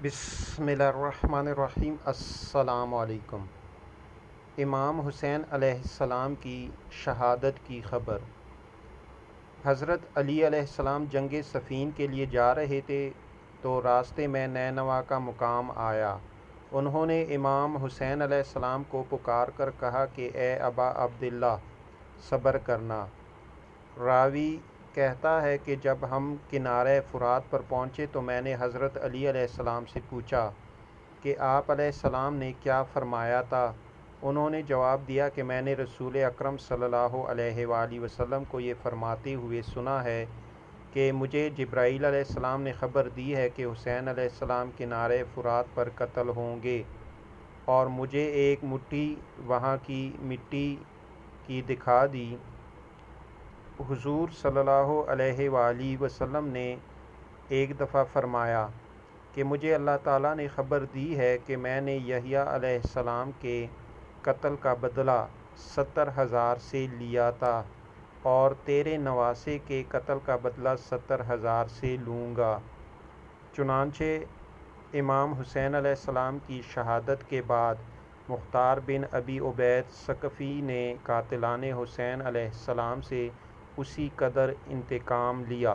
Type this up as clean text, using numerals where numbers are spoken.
बिस्मिल्लाहिर्रहमानिर्रहीम। अस्सलाम वालेकुम। इमाम हुसैन अलैहिस्सलाम की शहादत की खबर। हज़रत अली अलैहिस्सलाम जंग सफ़ीन के लिए जा रहे थे तो रास्ते में नैनवा का मुकाम आया। उन्होंने इमाम हुसैन अलैहिस्सलाम को पुकार कर कहा कि ए अबा अब्दुल्लाह, सब्र करना। रावी कहता है कि जब हम किनारे फ़ुरात पर पहुँचे तो मैंने हज़रत अली अलैहिस्सलाम से पूछा कि आप अलैहिस्सलाम ने क्या फ़रमाया था। उन्होंने जवाब दिया कि मैंने रसूल अकरम सल्लल्लाहु अलैहि वसल्लम को ये फ़रमाते हुए सुना है कि मुझे जिब्राईल अलैहिस्सलाम ने ख़बर दी है कि हुसैन अलैहिस्सलाम किनारे फ़ुरात पर कत्ल होंगे, और मुझे एक मुट्ठी वहाँ की मिट्टी की दिखा दी। हुज़ूर सल्लल्लाहु अलैहि वसल्लम ने एक दफ़ा फ़रमाया कि मुझे अल्लाह ताला ने ख़बर दी है कि मैंने यहया अलैहिस्सलाम के कत्ल का बदला 70,000 से लिया था और तेरे नवासे के कत्ल का बदला 70,000 से लूँगा। चुनांचे इमाम हुसैन अलैहिस्सलाम की शहादत के बाद मुख्तार बिन अबी उबैद सकफ़ी ने कातिलाने हुसैन अलैहिस्सलाम से उसी कदर इंतकाम लिया।